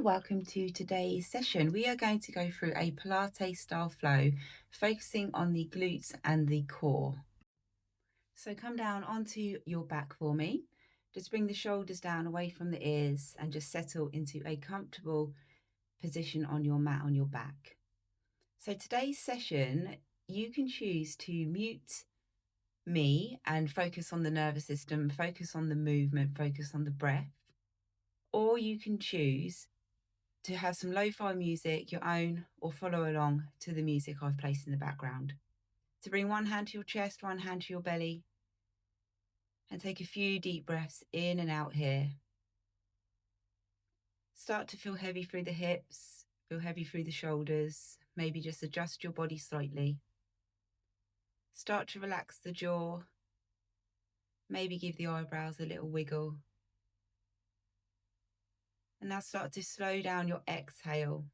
welcome to today's session. We are going to go through a Pilates style flow, focusing on the glutes and the core. So come down onto your back for me. Just bring the shoulders down away from the ears and just settle into a comfortable position on your mat on your back. So today's session, you can choose to mute me and focus on the nervous system, focus on the movement, focus on the breath, or you can choose to have some lo-fi music, your own, or follow along to the music I've placed in the background. To bring one hand to your chest, one hand to your belly, and take a few deep breaths in and out here. Start to feel heavy through the hips, feel heavy through the shoulders, maybe just adjust your body slightly. Start to relax the jaw, maybe give the eyebrows a little wiggle. And now start to slow down your exhale.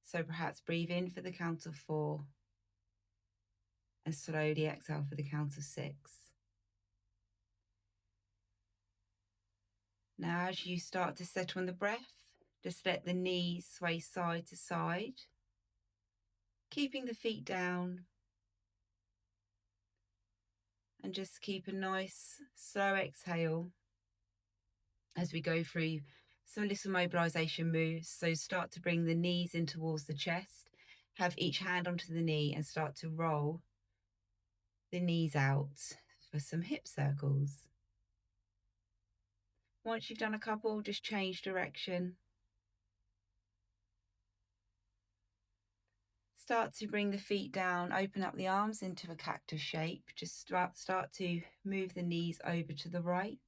So perhaps breathe in for the count of 4 and slowly exhale for the count of 6. Now, as you start to settle on the breath, just let the knees sway side to side, keeping the feet down, and just keep a nice slow exhale as we go through some little mobilization moves. So start to bring the knees in towards the chest, have each hand onto the knee and start to roll the knees out for some hip circles. Once you've done a couple, just change direction. Start to bring the feet down, open up the arms into a cactus shape. Just start to move the knees over to the right.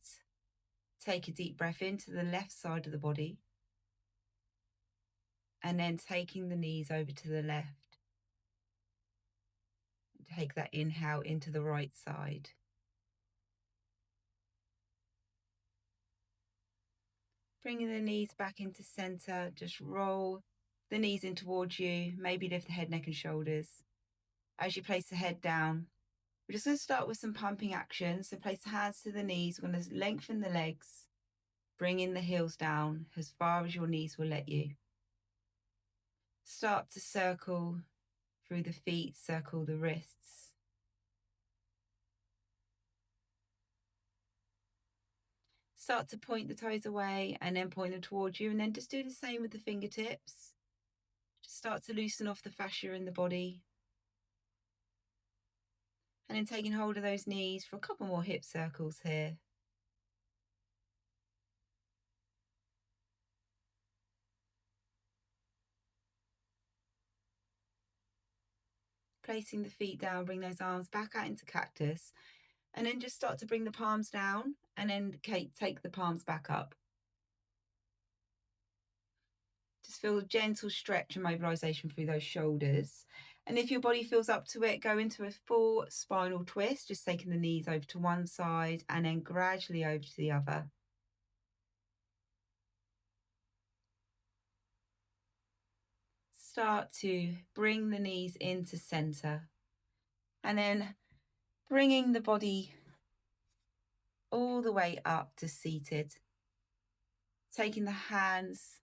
Take a deep breath into the left side of the body. And then taking the knees over to the left. Take that inhale into the right side. Bringing the knees back into center, just roll the knees in towards you, maybe lift the head, neck and shoulders. As you place the head down, we're just going to start with some pumping action. So place the hands to the knees. We're going to lengthen the legs, bring in the heels down as far as your knees will let you. Start to circle through the feet, circle the wrists. Start to point the toes away and then point them towards you, and then just do the same with the fingertips. Just start to loosen off the fascia in the body. And then taking hold of those knees for a couple more hip circles here. Placing the feet down, bring those arms back out into cactus, and then just start to bring the palms down and then take the palms back up. Just feel a gentle stretch and mobilization through those shoulders. And if your body feels up to it, go into a full spinal twist, just taking the knees over to one side and then gradually over to the other. Start to bring the knees into center and then bringing the body all the way up to seated. Taking the hands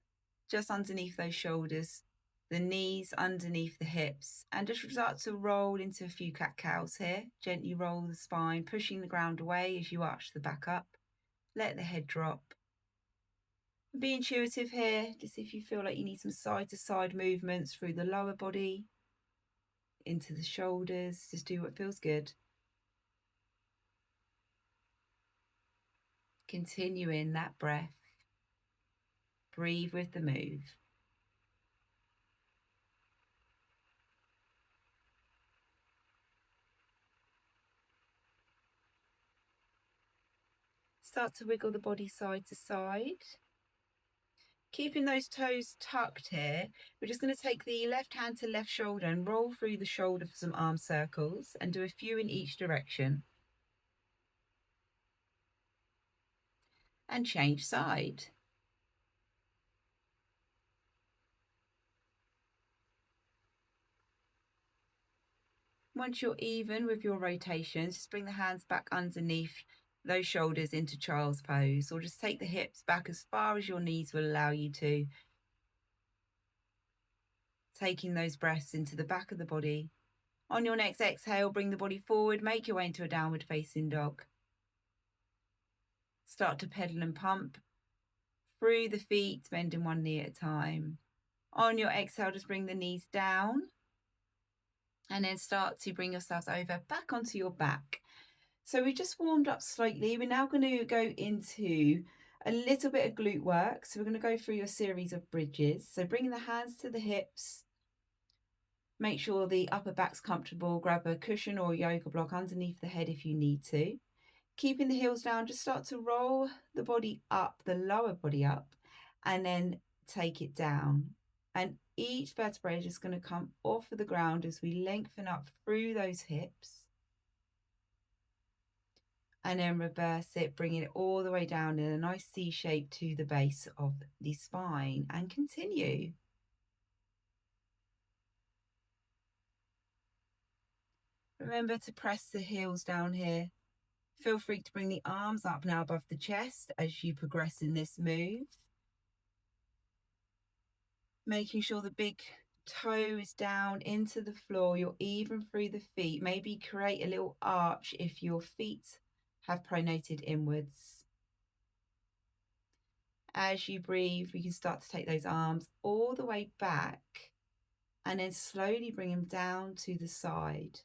just underneath those shoulders, the knees underneath the hips, and just start to roll into a few cat-cows here. Gently roll the spine, pushing the ground away as you arch the back up. Let the head drop. Be intuitive here, just if you feel like you need some side-to-side movements through the lower body, into the shoulders, just do what feels good. Continuing that breath. Breathe with the move. Start to wiggle the body side to side. Keeping those toes tucked here, we're just going to take the left hand to left shoulder and roll through the shoulder for some arm circles and do a few in each direction. And change side. Once you're even with your rotations, just bring the hands back underneath those shoulders into child's pose, or just take the hips back as far as your knees will allow you to. taking those breaths into the back of the body. On your next exhale, bring the body forward, make your way into a downward facing dog. Start to pedal and pump through the feet, bending one knee at a time. On your exhale, just bring the knees down and then start to bring yourselves over back onto your back. So we just warmed up slightly. We're now going to go into a little bit of glute work. So we're going to go through your series of bridges. So bringing the hands to the hips. Make sure the upper back's comfortable. Grab a cushion or a yoga block underneath the head if you need to. Keeping the heels down, just start to roll the body up, the lower body up, and then take it down. And each vertebrae is just going to come off of the ground as we lengthen up through those hips. And then reverse it, bringing it all the way down in a nice C shape to the base of the spine, and continue. Remember to press the heels down here. Feel free to bring the arms up now above the chest as you progress in this move. Making sure the big toe is down into the floor. You're even through the feet. Maybe create a little arch if your feet have pronated inwards. As you breathe, we can start to take those arms all the way back and then slowly bring them down to the side.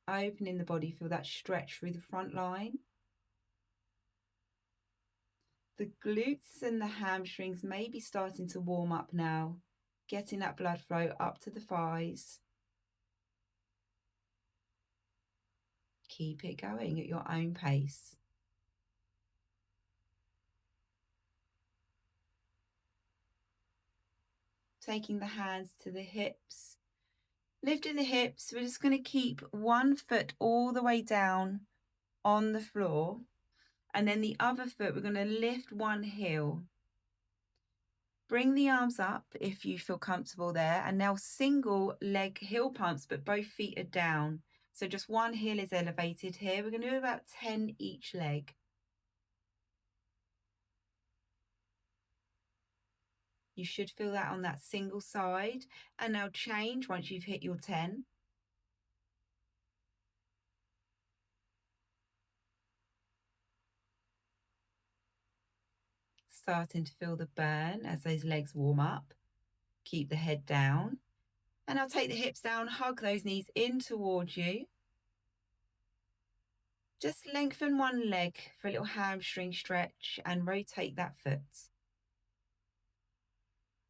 Opening the body, feel that stretch through the front line. The glutes and the hamstrings may be starting to warm up now, getting that blood flow up to the thighs. Keep it going at your own pace. Taking the hands to the hips, lifting the hips. We're just going to keep one foot all the way down on the floor, and then the other foot, we're going to lift one heel. Bring the arms up if you feel comfortable there, and now single leg heel pumps, but both feet are down. So just one heel is elevated here. We're going to do about 10 each leg. You should feel that on that single side. And now change once you've hit your 10. Starting to feel the burn as those legs warm up. Keep the head down. And I'll take the hips down, hug those knees in towards you. Just lengthen one leg for a little hamstring stretch and rotate that foot.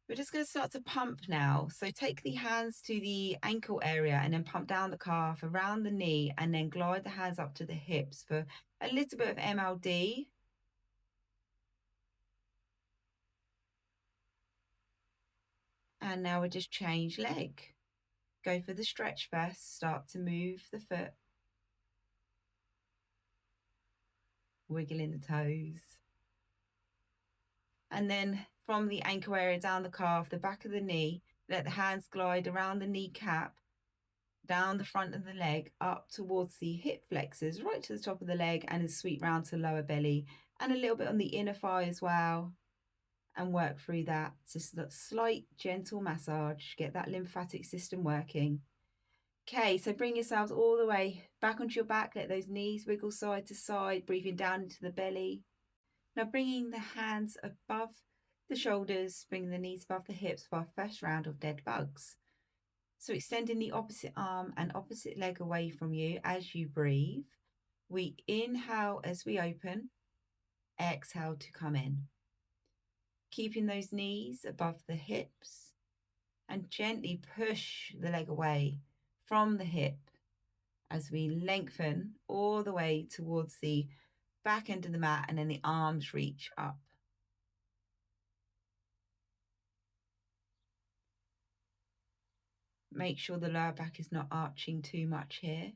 We're just going to start to pump now. So take the hands to the ankle area and then pump down the calf, around the knee, and then glide the hands up to the hips for a little bit of MLD. And now we just change leg. Go for the stretch first. Start to move the foot. Wiggling the toes. And then from the ankle area down the calf, the back of the knee, let the hands glide around the kneecap, down the front of the leg, up towards the hip flexors, right to the top of the leg, and then sweep round to lower belly, and a little bit on the inner thigh as well. And work through that. Just that slight gentle massage, get that lymphatic system working. Okay, so bring yourselves all the way back onto your back. Let those knees wiggle side to side, breathing down into the belly. Now bringing the hands above the shoulders, bringing the knees above the hips for our first round of dead bugs. So extending the opposite arm and opposite leg away from you as you breathe. We inhale as we open, exhale to come in. Keeping those knees above the hips and gently push the leg away from the hip as we lengthen all the way towards the back end of the mat, and then the arms reach up. Make sure the lower back is not arching too much here.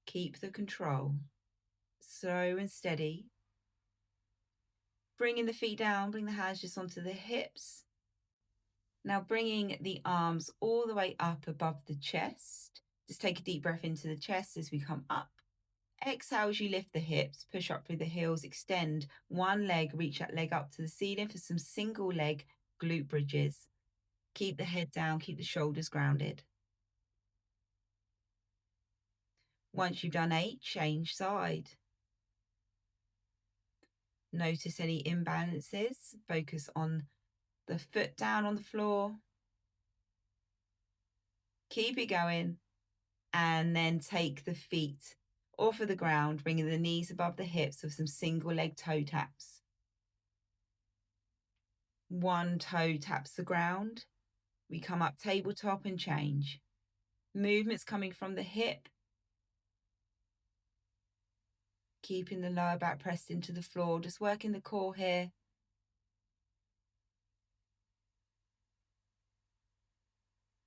Keep the control. Slow and steady. Bringing the feet down, bring the hands just onto the hips. Now bringing the arms all the way up above the chest. Just take a deep breath into the chest as we come up Exhale as you lift the hips, push up through the heels, extend one leg, reach that leg up to the ceiling for some single leg glute bridges. Keep the head down, keep the shoulders grounded. Once you've done 8, change side. Notice any imbalances. Focus on the foot down on the floor. Keep it going. And then take the feet off of the ground, bringing the knees above the hips with some single leg toe taps. One toe taps the ground. We come up tabletop and change. Movements coming from the hip. Keeping the lower back pressed into the floor, just working the core here.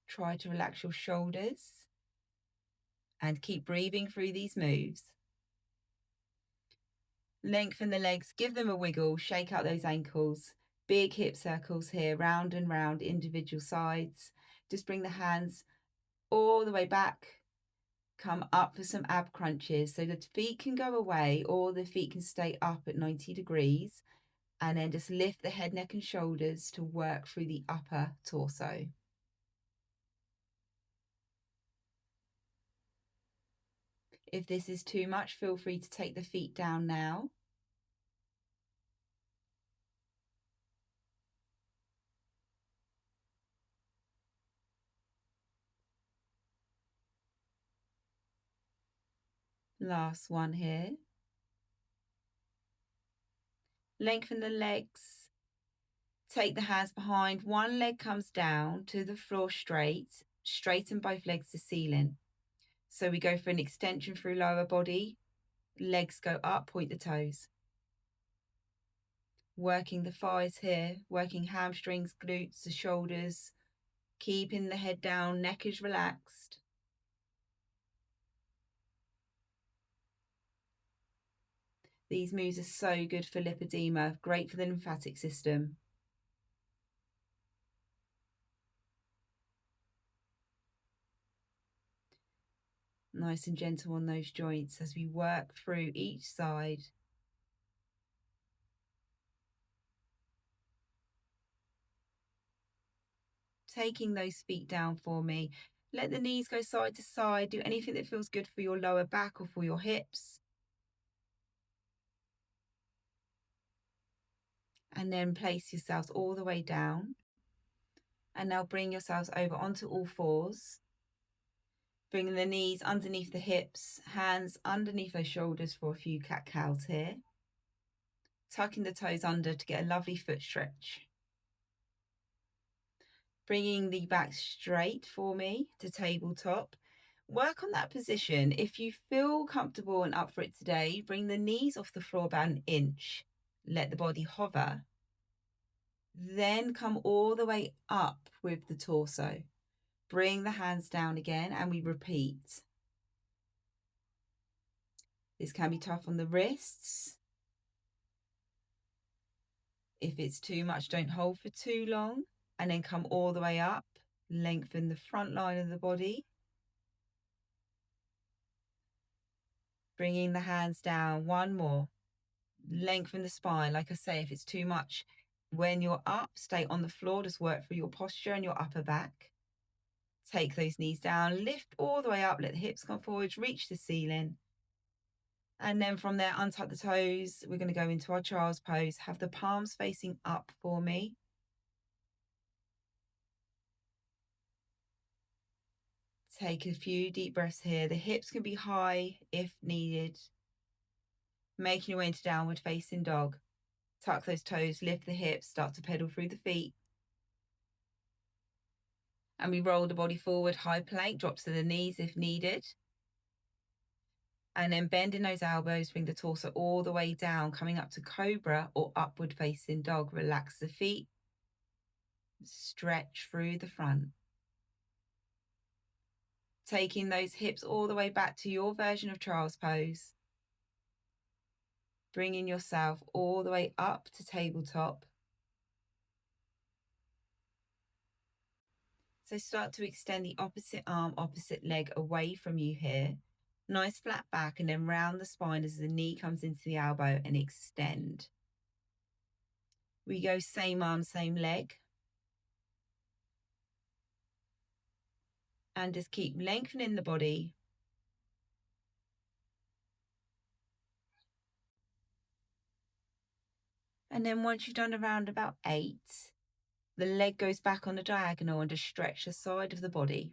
Try to relax your shoulders and keep breathing through these moves. Lengthen the legs, give them a wiggle, shake out those ankles. Big hip circles here, round and round, individual sides. Just bring the hands all the way back. Come up for some ab crunches so the feet can go away or the feet can stay up at 90 degrees. And then just lift the head, neck and shoulders to work through the upper torso. If this is too much, feel free to take the feet down now. Last one here. Lengthen the legs. Take the hands behind. One leg comes down to the floor straight. Straighten both legs to ceiling. So we go for an extension through lower body. Legs go up, point the toes. Working the thighs here, working hamstrings, glutes, the shoulders. Keeping the head down, neck is relaxed. These moves are so good for lipedema, great for the lymphatic system. Nice and gentle on those joints as we work through each side. Taking those feet down for me. Let the knees go side to side. Do anything that feels good for your lower back or for your hips. And then place yourselves all the way down. And now bring yourselves over onto all fours. Bring the knees underneath the hips, hands underneath those shoulders for a few cat-cows here. Tucking the toes under to get a lovely foot stretch. Bringing the back straight for me to tabletop. Work on that position. If you feel comfortable and up for it today, bring the knees off the floor about an inch. Let the body hover. Then come all the way up with the torso. Bring the hands down again and we repeat. This can be tough on the wrists. If it's too much, don't hold for too long. And then come all the way up. Lengthen the front line of the body. Bringing the hands down, one more. Lengthen the spine. Like I say, if it's too much, when you're up, stay on the floor. Just work for your posture and your upper back. Take those knees down, lift all the way up, let the hips come forwards, reach the ceiling. And then from there, untuck the toes. We're going to go into our child's pose. Have the palms facing up for me. Take a few deep breaths here. The hips can be high if needed. Making your way into downward facing dog. Tuck those toes, lift the hips, start to pedal through the feet. And we roll the body forward, high plank, drop to the knees if needed. And then bending those elbows, bring the torso all the way down, coming up to cobra or upward facing dog. Relax the feet. Stretch through the front. Taking those hips all the way back to your version of child's pose. Bringing yourself all the way up to tabletop. So start to extend the opposite arm, opposite leg away from you here. Nice flat back, and then round the spine as the knee comes into the elbow and extend. We go same arm, same leg. And just keep lengthening the body. And then once you've done around about 8, the leg goes back on the diagonal and just stretch the side of the body.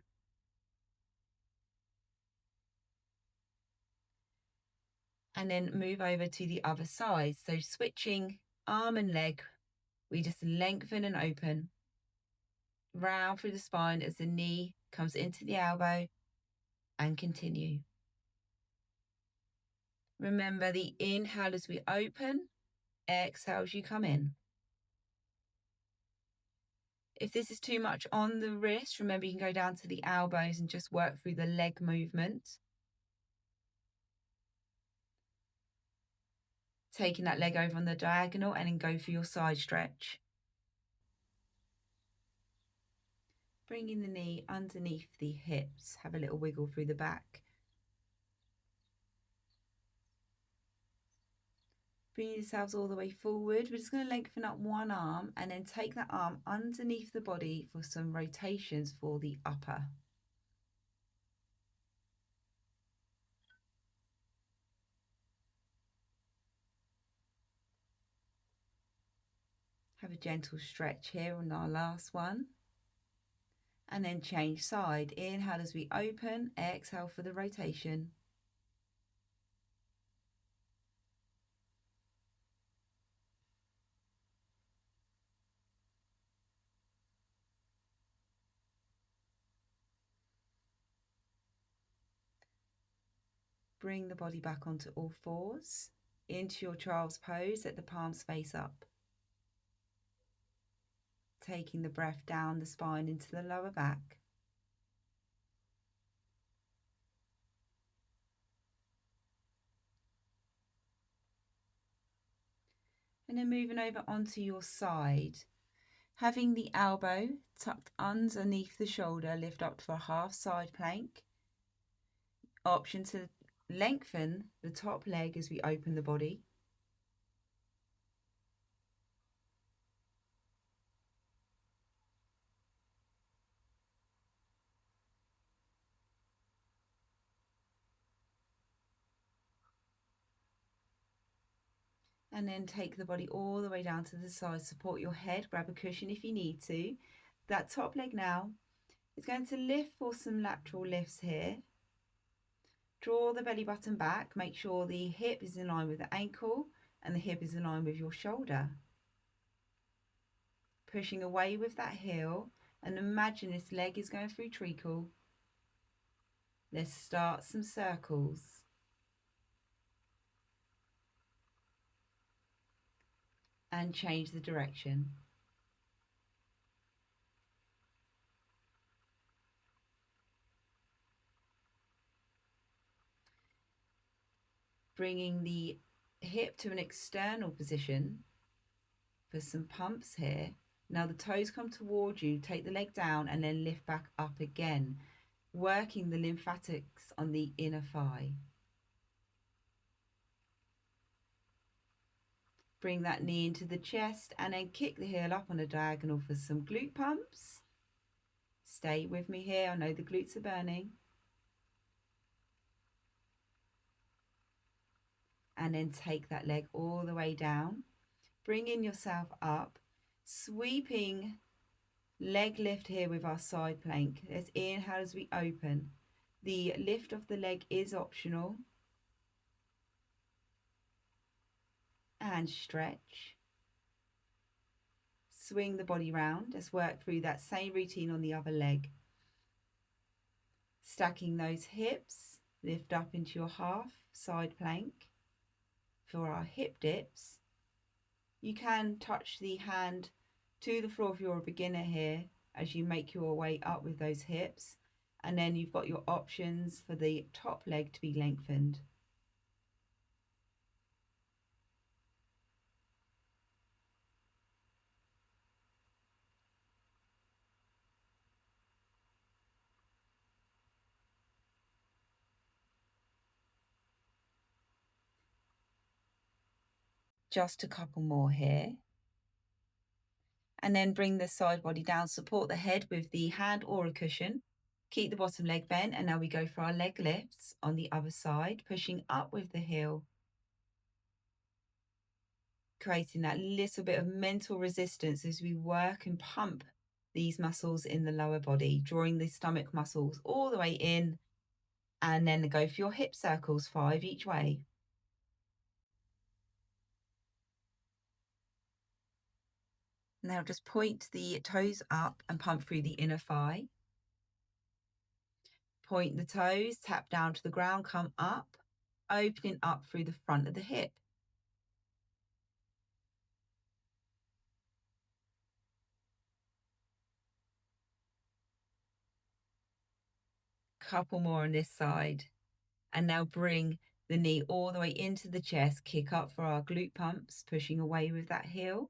And then move over to the other side. So switching arm and leg, we just lengthen and open. Round through the spine as the knee comes into the elbow and continue. Remember the inhale as we open, exhale as you come in. If this is too much on the wrist, remember you can go down to the elbows and just work through the leg movement. Taking that leg over on the diagonal and then go for your side stretch. Bringing the knee underneath the hips. Have a little wiggle through the back. Bring yourselves all the way forward. We're just going to lengthen up one arm and then take that arm underneath the body for some rotations for the upper. Have a gentle stretch here on our last one. And then change side. Inhale as we open, exhale for the rotation. Bring the body back onto all fours, into your child's pose, let the palms face up. Taking the breath down the spine into the lower back. And then moving over onto your side. Having the elbow tucked underneath the shoulder, lift up for a half side plank. Option to lengthen the top leg as we open the body. And then take the body all the way down to the side. Support your head, grab a cushion if you need to. That top leg now is going to lift for some lateral lifts here. Draw the belly button back. Make sure the hip is in line with the ankle and the hip is in line with your shoulder. Pushing away with that heel, and imagine this leg is going through treacle. Let's start some circles. And change the direction. Bringing the hip to an external position for some pumps here. Now the toes come towards you, take the leg down and then lift back up again, working the lymphatics on the inner thigh. Bring that knee into the chest and then kick the heel up on a diagonal for some glute pumps. Stay with me here, I know the glutes are burning. And then take that leg all the way down. Bringing yourself up, sweeping leg lift here with our side plank. Let's inhale as we open. The lift of the leg is optional. And stretch. Swing the body round. Let's work through that same routine on the other leg. Stacking those hips, lift up into your half side plank. For our hip dips, you can touch the hand to the floor if you're a beginner here as you make your way up with those hips, and then you've got your options for the top leg to be lengthened. just a couple more here. And then bring the side body down, support the head with the hand or a cushion. Keep the bottom leg bent, and now we go for our leg lifts on the other side, pushing up with the heel, creating that little bit of mental resistance as we work and pump these muscles in the lower body, drawing the stomach muscles all the way in, and then go for your hip circles, 5 each way. Now just point the toes up and pump through the inner thigh. Point the toes, tap down to the ground, come up, opening up through the front of the hip. Couple more on this side. And now bring the knee all the way into the chest, kick up for our glute pumps, pushing away with that heel.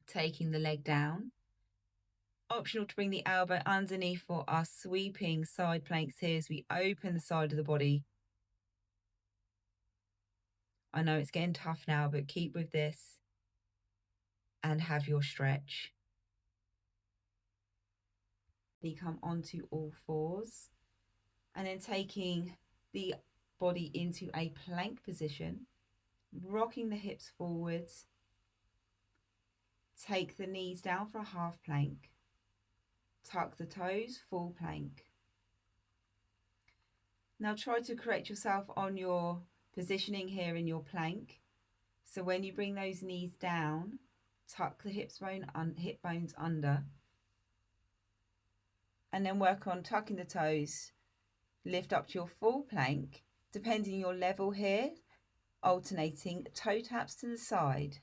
Taking the leg down. Optional to bring the elbow underneath for our sweeping side planks here as we open the side of the body. I know it's getting tough now, but keep with this and have your stretch. You come onto all fours and then taking the body into a plank position, rocking the hips forwards. Take the knees down for a half plank. Tuck the toes, full plank. Now try to correct yourself on your positioning here in your plank. So when you bring those knees down, tuck the hip bones under. And then work on tucking the toes, lift up to your full plank, depending on your level here, alternating toe taps to the side.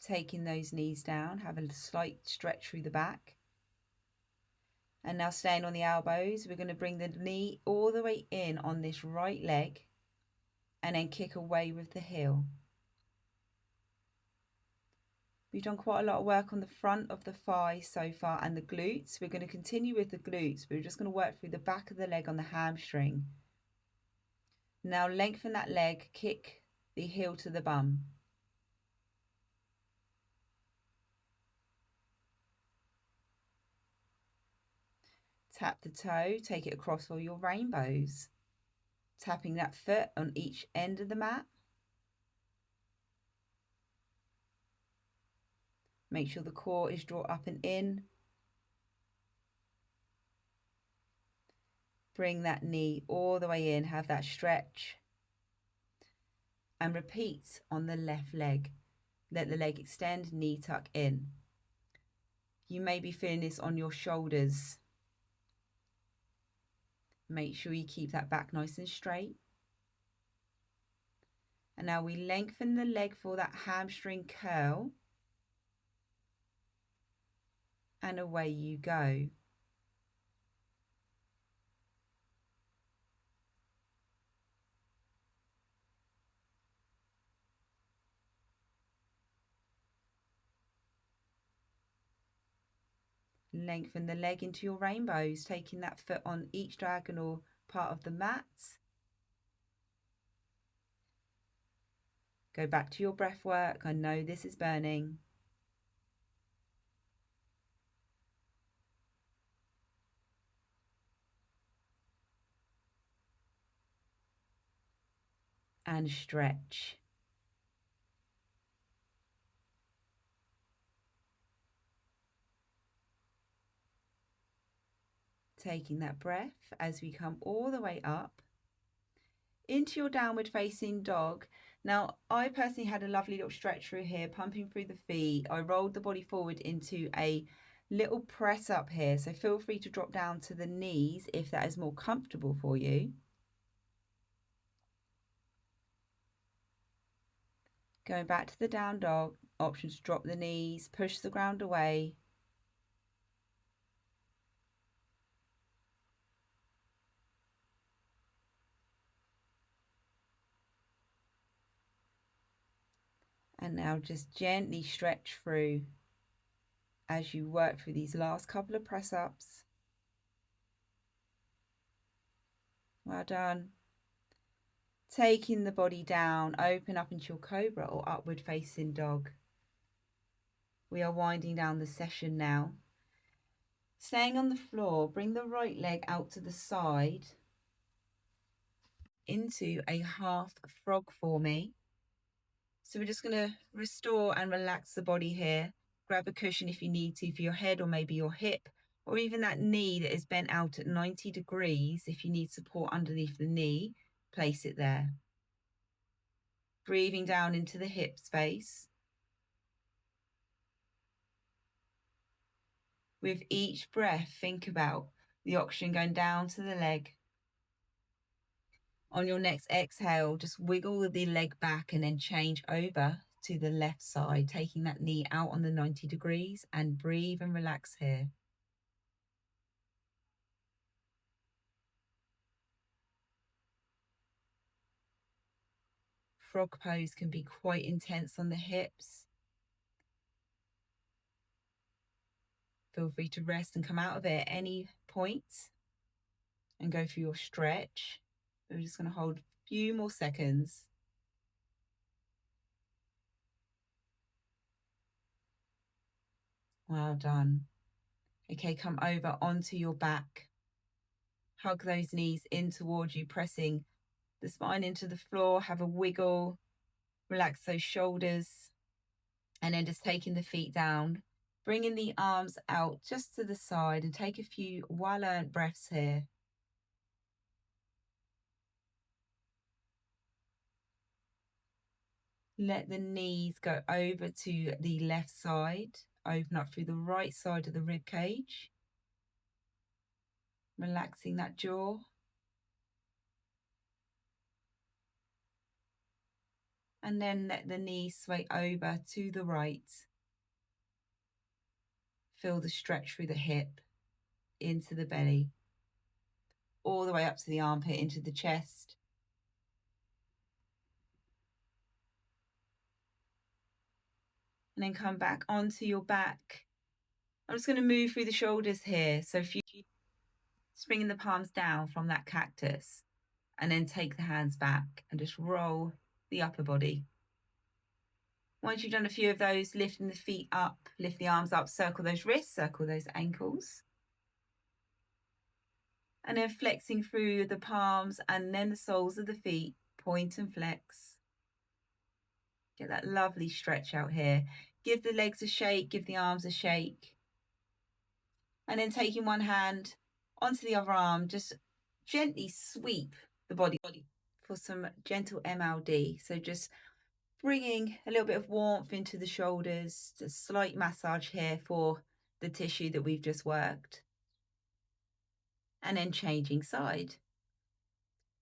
Taking those knees down, have a slight stretch through the back. And now staying on the elbows, we're going to bring the knee all the way in on this right leg and then kick away with the heel. We've done quite a lot of work on the front of the thigh so far and the glutes. We're going to continue with the glutes, but we're just going to work through the back of the leg on the hamstring. Now lengthen that leg, kick the heel to the bum. Tap the toe, take it across all your rainbows. Tapping that foot on each end of the mat. Make sure the core is drawn up and in. Bring that knee all the way in, have that stretch. And repeat on the left leg. Let the leg extend, knee tuck in. You may be feeling this on your shoulders. Make sure you keep that back nice and straight. And now we lengthen the leg for that hamstring curl. And away you go. Lengthen the leg into your rainbows, taking that foot on each diagonal part of the mat. Go back to your breath work. I know this is burning. And stretch. Taking that breath as we come all the way up into your downward facing dog. Now, I personally had a lovely little stretch through here, pumping through the feet. I rolled the body forward into a little press up here. So feel free to drop down to the knees if that is more comfortable for you. Going back to the down dog, option to drop the knees, push the ground away. And now just gently stretch through as you work through these last couple of press-ups. Well done. Taking the body down, open up into your cobra or upward facing dog. We are winding down the session now. Staying on the floor, bring the right leg out to the side into a half frog for me. So we're just going to restore and relax the body here. Grab a cushion if you need to for your head or maybe your hip, or even that knee that is bent out at 90 degrees. If you need support underneath the knee, place it there. Breathing down into the hip space. With each breath, think about the oxygen going down to the leg. On your next exhale, just wiggle the leg back and then change over to the left side, taking that knee out on the 90 degrees, and breathe and relax here. Frog pose can be quite intense on the hips. Feel free to rest and come out of it at any point and go through your stretch. We're just going to hold a few more seconds. Well done. Okay, come over onto your back. Hug those knees in towards you, pressing the spine into the floor. Have a wiggle. Relax those shoulders. And then just taking the feet down. Bringing the arms out just to the side and take a few well-earned breaths here. Let the knees go over to the left side. Open up through the right side of the rib cage. Relaxing that jaw. And then let the knees sway over to the right. Feel the stretch through the hip, into the belly, all the way up to the armpit, into the chest. And then come back onto your back. I'm just going to move through the shoulders here. So if you just bringing the palms down from that cactus, and then take the hands back and just roll the upper body. Once you've done a few of those, lifting the feet up, lift the arms up, circle those wrists, circle those ankles. And then flexing through the palms and then the soles of the feet, point and flex. Get that lovely stretch out here. Give the legs a shake, give the arms a shake. And then taking one hand onto the other arm, just gently sweep the body for some gentle MLD. So just bringing a little bit of warmth into the shoulders, a slight massage here for the tissue that we've just worked. And then changing side.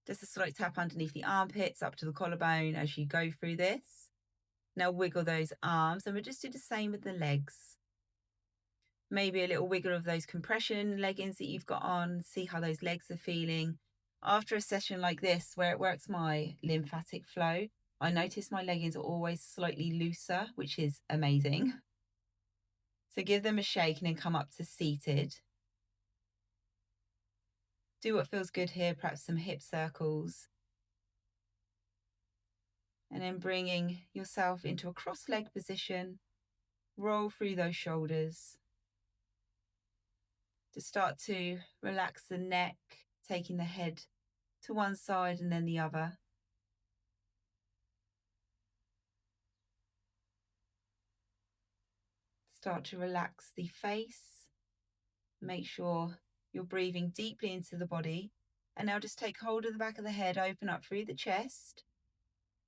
Just a slight tap underneath the armpits up to the collarbone as you go through this. Now wiggle those arms, and we'll just do the same with the legs. Maybe a little wiggle of those compression leggings that you've got on. See how those legs are feeling. After a session like this, where it works my lymphatic flow, I notice my leggings are always slightly looser, which is amazing. So give them a shake and then come up to seated. Do what feels good here, perhaps some hip circles. And then bringing yourself into a cross-leg position. Roll through those shoulders. To start to relax the neck, taking the head to one side and then the other. Start to relax the face. Make sure you're breathing deeply into the body. And now just take hold of the back of the head, open up through the chest.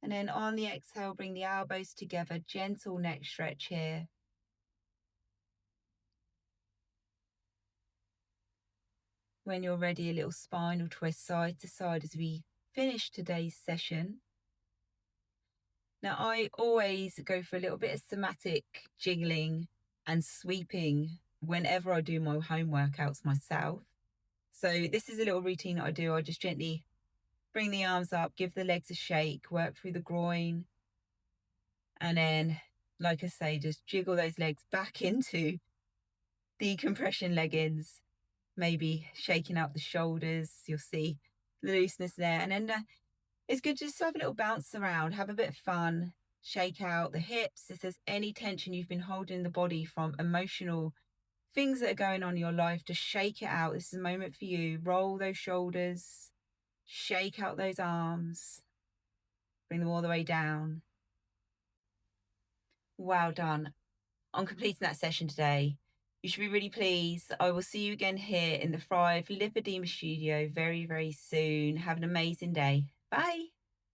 And then on the exhale, bring the elbows together, gentle neck stretch here. When you're ready, a little spinal twist side to side as we finish today's session. Now, I always go for a little bit of somatic jiggling and sweeping whenever I do my home workouts myself. So this is a little routine that I do. I just gently bring the arms up, give the legs a shake, work through the groin. And then, like I say, just jiggle those legs back into the compression leggings, maybe shaking out the shoulders. You'll see the looseness there. And then it's good just to have a little bounce around, have a bit of fun, shake out the hips. If there's any tension you've been holding in the body from emotional things that are going on in your life, just shake it out. This is a moment for you. Roll those shoulders, shake out those arms, bring them all the way down. Well done on completing that session today. You should be really pleased. I will see you again here in the Thrive Lipoedema studio very, very soon. Have an amazing day. Bye.